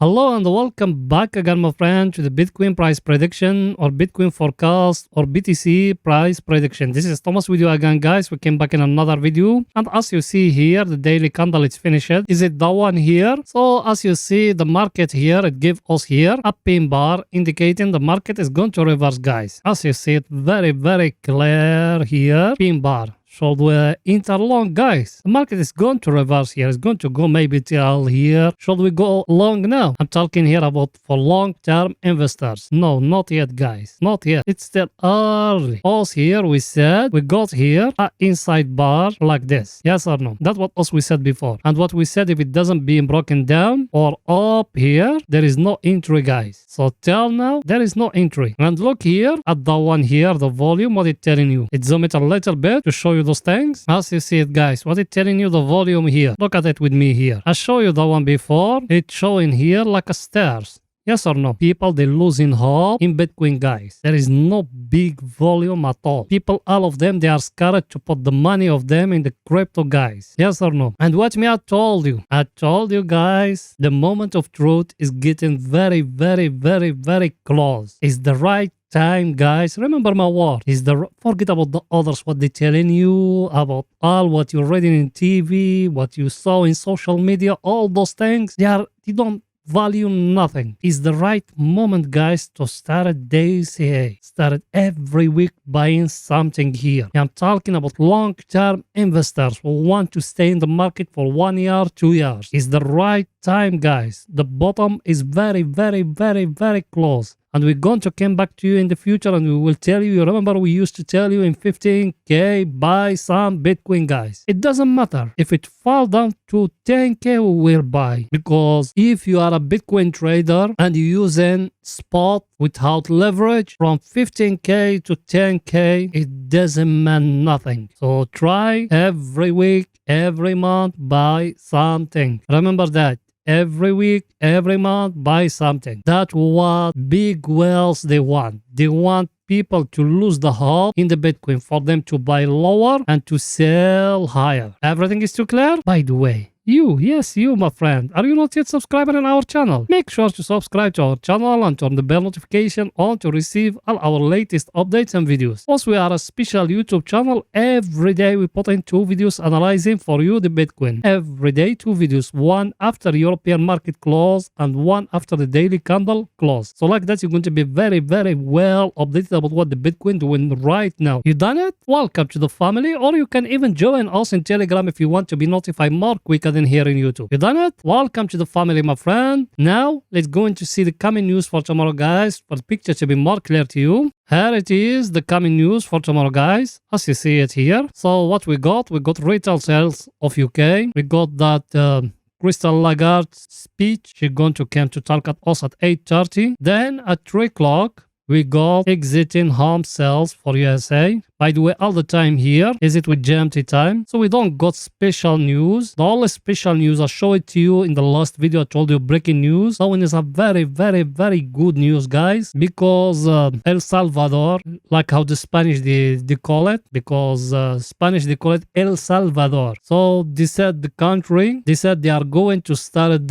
Hello and welcome back again, my friend, to the Bitcoin price prediction or Bitcoin forecast or BTC price prediction. This is Thomas with you again, guys. We came back in another video, and as you see here, the daily candle is finished. Is it the one here? So as you see, the market here, it gives us here a pin bar indicating the market is going to reverse, guys. As you see it, very clear here, pin bar. Should we enter long, guys? The market is going to reverse here. It's going to go maybe till here. Should we go long now? I'm talking here about for long-term investors. No, not yet, guys. Not yet. It's still early. Us here, we said we got here a inside bar like this. Yes or no? That's what us we said before. And what we said, if it doesn't be broken down or up here, there is no entry, guys. So till now, there is no entry. And look here at the one here, the volume, what it's telling you. It zoom it a little bit to show you those things. As you see it, guys, what it's telling you, the volume here. Look at it with me here. I show you the one before. It's showing here like a stairs. Yes or no? People, they losing hope in Bitcoin, guys. There is no big volume at all. People, all of them, they are scared to put the money of them in the crypto, guys. Yes or no? And what me I told you? I told you, guys, the moment of truth is getting very close. It's the right time, guys. Remember my word. Forget about the others, what they telling you about all what you're reading in TV, what you saw in social media, all those things. They don't value nothing. It's the right moment, guys, to start days here. Start every week buying something here. I'm talking about long-term investors who want to stay in the market for 1 year, 2 years. It's the right time, guys. The bottom is very close. And we're going to come back to you in the future and we will tell you, remember we used to tell you in 15K, buy some Bitcoin, guys. It doesn't matter. If it fall down to 10K, we will buy. Because if you are a Bitcoin trader and you're using spot without leverage from 15K to 10K, it doesn't mean nothing. So try every week, every month, buy something. Remember that. Every week, every month, buy something. That's what big whales they want. They want people to lose the hope in the Bitcoin for them to buy lower and to sell higher. Everything is too clear? By the way, you, my friend, are you not yet subscribed on our channel? Make sure to subscribe to our channel and turn the bell notification on to receive all our latest updates and videos. Also, we are a special YouTube channel. Every day we put in 2 videos analyzing for you the Bitcoin. Every day 2 videos, one after European market close and one after the daily candle close. So like that, you're going to be very well updated about what the Bitcoin doing right now. You done it? Welcome to the family, or you can even join us in Telegram if you want to be notified more quicker than here in YouTube. You done it? Welcome to the family, my friend. Now, let's go into see the coming news for tomorrow, guys, for the picture to be more clear to you. Here it is, the coming news for tomorrow, guys, as you see it here. So what we got retail sales of UK. We got that Crystal Lagarde's speech. She's going to come to talk at us at 8:30. Then at 3 o'clock, we got exiting home sales for USA. By the way, all the time here is it with GMT time. So we don't got special news. The only special news I show it to you in the last video. I told you breaking news. So it's a very good news, guys. Because El Salvador, like how the Spanish they call it. Because Spanish they call it El Salvador. So they said the country, they said they are going to start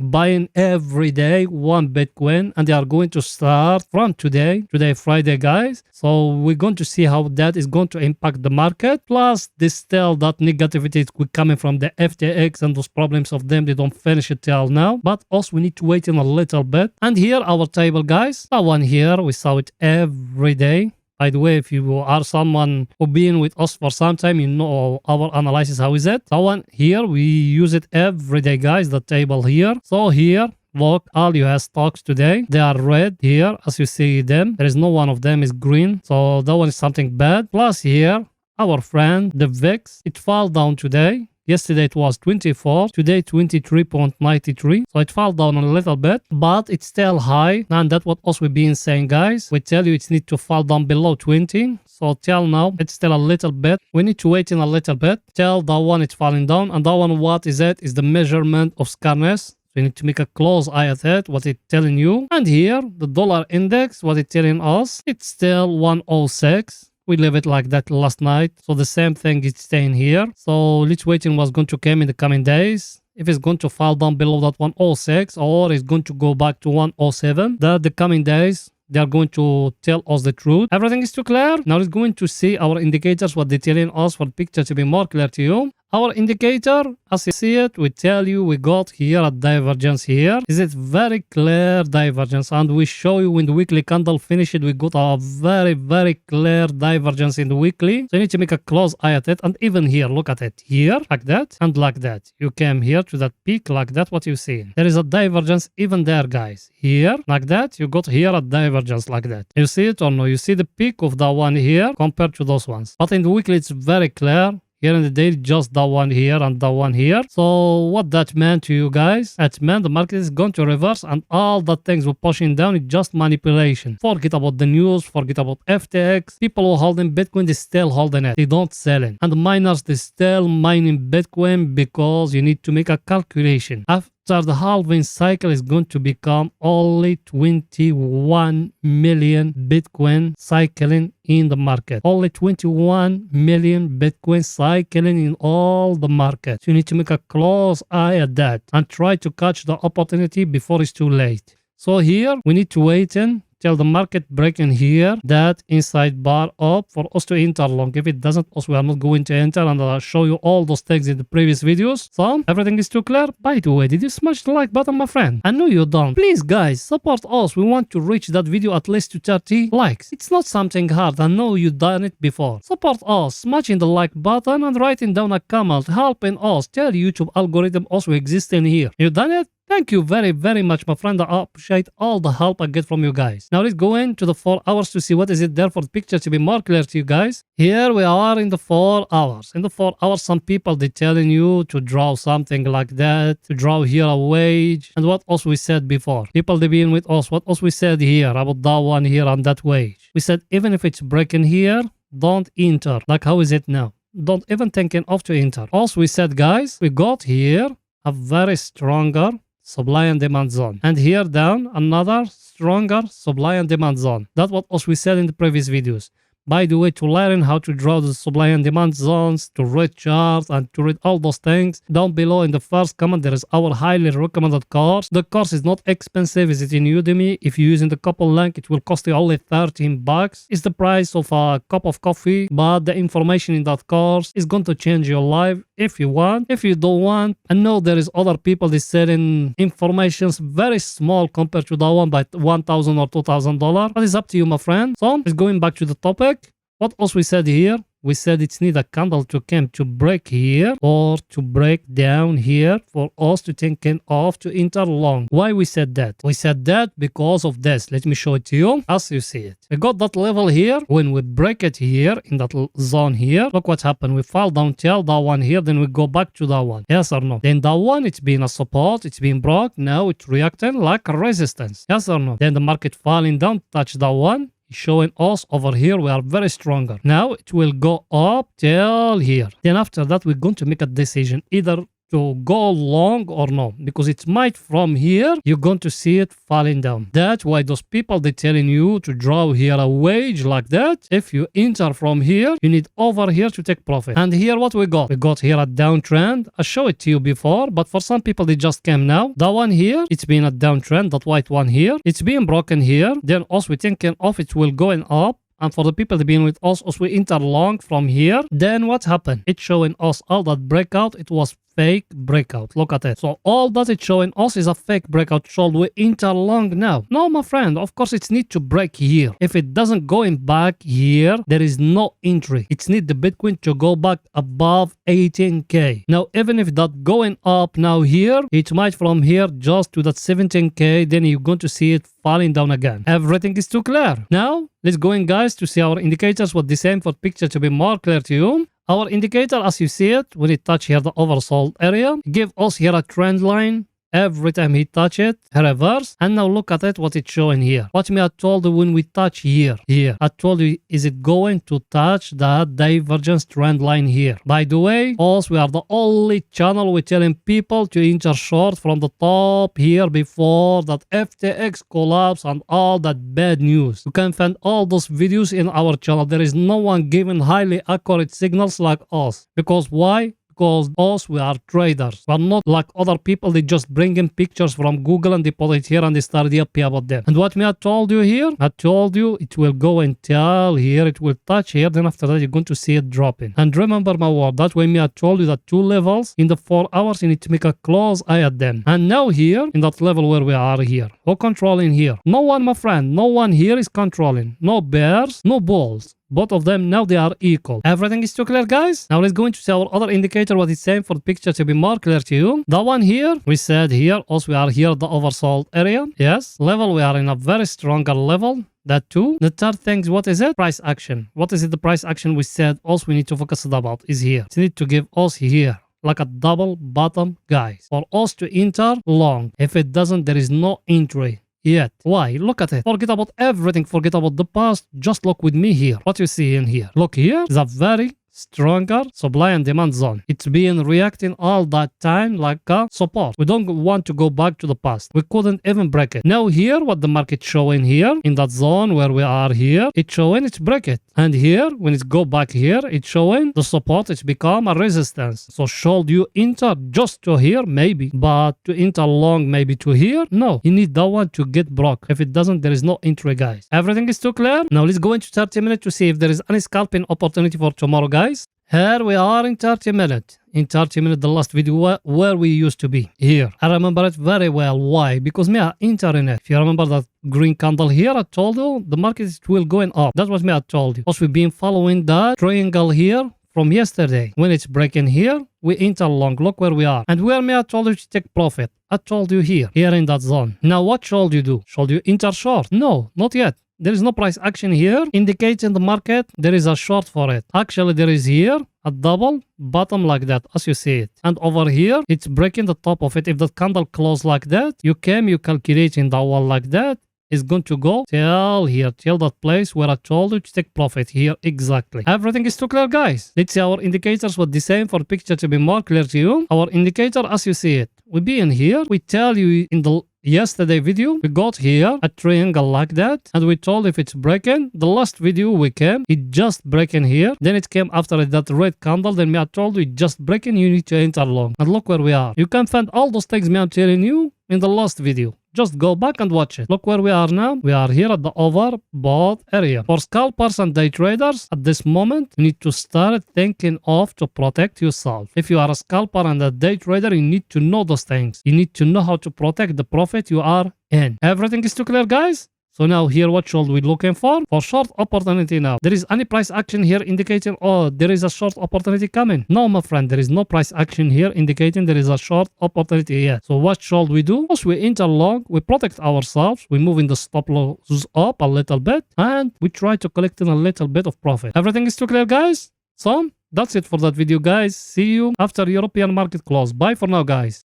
buying every day 1 Bitcoin, and they are going to start from today Friday, guys. So we're going to see how that is going to impact the market. Plus this still that negativity is coming from the FTX and those problems of them, they don't finish it till now, but also we need to wait in a little bit. And here our table, guys, that one here, we saw it every day. By the way, if you are someone who been with us for some time, you know our analysis, how is it? That one here, we use it every day, guys, the table here. So here, look, all US stocks today, they are red here, as you see them. There is no one of them is green. So that one is something bad. Plus here, our friend, the VIX, it fell down today. Yesterday it was 24, today 23.93. So it fell down a little bit, but it's still high. And that's what us we've been saying, guys. We tell you it needs to fall down below 20. So till now, it's still a little bit. We need to wait in a little bit. Till that one it's falling down. And that one, what is it? Is the measurement of scarcity. So you need to make a close eye at it, what it's telling you. And here, the dollar index, what it's telling us, it's still 106. We leave it like that last night. So the same thing is staying here. So let's waiting what's going to come in the coming days. if it's going to fall down below that 106 or it's going to go back to 107. That the coming days they are going to tell us the truth. Everything is too clear. Now it's going to see our indicators, what they're telling us for the picture to be more clear to you. Our indicator, as you see it, we tell you we got here a divergence here. Is it very clear divergence? And we show you when the weekly candle finished, we got a very, very clear divergence in the weekly. So you need to make a close eye at it. And even here, look at it. Here, like that, and like that. You came here to that peak like that, what you see. There is a divergence even there, guys. Here, like that, you got here a divergence like that. You see it or no? You see the peak of that one here compared to those ones. But in the weekly, it's very clear. Here in the day, just that one here and that one here. So what that meant to you guys? That meant the market is going to reverse and all the things we're pushing down is just manipulation. Forget about the news, forget about FTX. People who are holding Bitcoin, they still holding it. They don't sell it. And the miners, they still mining Bitcoin because you need to make a calculation. After the halving cycle is going to become only 21 million Bitcoin cycling in the market. Only 21 million Bitcoin cycling in all the market. So you need to make a close eye at that and try to catch the opportunity before it's too late. So here we need to wait till the market breaking here, that inside bar up for us to enter long. If it doesn't, also we are not going to enter, and I'll show you all those things in the previous videos. So everything is too clear. By the way, did you smash the like button, my friend? I know you don't. Please guys, support us. We want to reach that video at least to 30 likes. It's not something hard. I know you've done it before. Support us, smashing the like button and writing down a comment, helping us tell YouTube algorithm also exists in here. You done it? Thank you very, very much, my friend. I appreciate all the help I get from you guys. Now let's go into the 4 hours to see what is it there for the picture to be more clear to you guys. Here we are in the 4 hours. In the 4 hours, some people, they're telling you to draw something like that, to draw here a wage. And what else we said before? People, they been with us. What else we said here about that one here and that wage? We said even if it's breaking here, don't enter. Like how is it now? Don't even think of to enter. Also we said, guys, we got here a very stronger supply and demand zone, and here down another stronger supply and demand zone. That's what also we said in the previous videos. By the way, to learn how to draw the supply and demand zones, to read charts, and to read all those things, down below in the first comment, there is our highly recommended course. The course is not expensive. Is it in Udemy? If you're using the couple link, it will cost you only 13 bucks. It's the price of a cup of coffee, but the information in that course is going to change your life if you want. If you don't want, I know there is other people that selling informations very small compared to that one by $1,000 or $2,000. But it's up to you, my friend. So, let's going back to the topic. What else we said here? We said it's need a candle to come to break here or to break down here for us to take off to enter long. Why we said that? We said that because of this. Let me show it to you as you see it. We got that level here. When we break it here in that zone here, look what happened. We fall down till that one here, then we go back to that one. Yes or no? Then that one, it's been a support, it's been broke. Now it's reacting like a resistance. Yes or no? Then the market falling down, touch that one. Showing us over here we are very stronger. Now it will go up till here. Then after that we're going to make a decision either to go long or no, because it might from here you're going to see it falling down. That's why those people they're telling you to draw here a wage like that. If you enter from here, you need over here to take profit. And here what we got here a downtrend. I showed it to you before, but for some people they just came now. That one here, it's been a downtrend. That white one here, it's being broken here. Then also we're thinking of it will going up. And for the people that been with us, as we enter long from here, then what happened? It's showing us all that breakout. It was fake breakout. Look at it. So all that it's showing us is a fake breakout. Should we enter long now? No, my friend. Of course, it's need to break here. If it doesn't going back here, there is no entry. It's need the Bitcoin to go back above 18K. Now, even if that going up now here, it might from here just to that 17K, then you're going to see it falling down again. Everything is too clear. Now, let's go in, guys, to see our indicators. What the same for picture to be more clear to you. Our indicator, as you see it, when it touch here the oversold area, give us here a trend line. Every time he touch it, reverse. And now look at it, what it's showing here. Watch me, I told you when we touch here. I told you, is it going to touch that divergence trend line here? By the way, also we are the only channel we're telling people to enter short from the top here before that FTX collapse and all that bad news. You can find all those videos in our channel. There is no one giving highly accurate signals like us. Because why? because us, we are traders. We are not like other people. They just bring in pictures from Google and they put it here and they start happy about them. And what me I told you here, I told you it will go until here, it will touch here, then after that you're going to see it dropping. And remember my word, that way me I told you that 2 levels in the 4 hours you need to make a close eye at them. And now here, in that level where we are here, who controlling here? No one, my friend, no one here is controlling. No bears, no bulls. Both of them now they are equal. Everything is too clear, guys. Now let's go into see our other indicator, what it's saying for the picture to be more clear to you. That one here, we said here, also we are here at the oversold area. Yes, level, we are in a very stronger level. That too. The third thing, what is it? Price action. What is it? The price action we said also we need to focus about is here. We need to give us here like a double bottom, guys, for us to enter long. If it doesn't, there is no entry yet. Why? Look at it. Forget about everything. Forget about the past. Just look with me here. What you see in here. Look here is a very stronger supply and demand zone. It's been reacting all that time like a support. We don't want to go back to the past. We couldn't even break it. Now here, what the market showing here in that zone where we are here, it's showing it's break it. And here, when it's go back here, it's showing the support, it's become a resistance. So should you enter just to here? Maybe. But to enter long maybe to here? No. You need that one to get broke. If it doesn't, there is no entry, guys. Everything is too clear? Now let's go into 30 minutes to see if there is any scalping opportunity for tomorrow, guys. Here we are in 30 minutes. In 30 minutes, the last video where we used to be. Here. I remember it very well. Why? Because me, I enter in it. If you remember that green candle here, I told you the market will going up. That's what me, I told you. Also, we've been following that triangle here from yesterday. When it's breaking here, we enter long. Look where we are. And where me, I told you to take profit. I told you here in that zone. Now, what should you do? Should you enter short? No, not yet. There is no price action here indicating the market there is a short for it. Actually, there is here a double bottom like that as you see it. And over here, it's breaking the top of it. If the candle close like that, you calculate in that one like that, is going to go till here, till that place where I told you to take profit here exactly. Everything is too clear, guys. Let's see our indicators what the same for the picture to be more clear to you. Our indicator as you see it, we be in here. We tell you in the yesterday video, we got here a triangle like that and we told if it's breaking. The last video we came, it just breaking here. Then it came after that red candle. Then me I told you it just breaking, you need to enter long. And look where we are. You can find all those things me I'm telling you in the last video. Just go back and watch it. Look where we are now. We are here at the overbought area. For scalpers and day traders, at this moment, you need to start thinking of to protect yourself. If you are a scalper and a day trader, you need to know those things. You need to know how to protect the profit you are in. Everything is too clear, guys? So now here, what should we looking for? For short opportunity now. There is any price action here indicating, oh, there is a short opportunity coming. No, my friend, there is no price action here indicating there is a short opportunity here. So what should we do? First, we enter long, we protect ourselves, we move in the stop loss up a little bit, and we try to collect in a little bit of profit. Everything is too clear, guys? So that's it for that video, guys. See you after European market close. Bye for now, guys.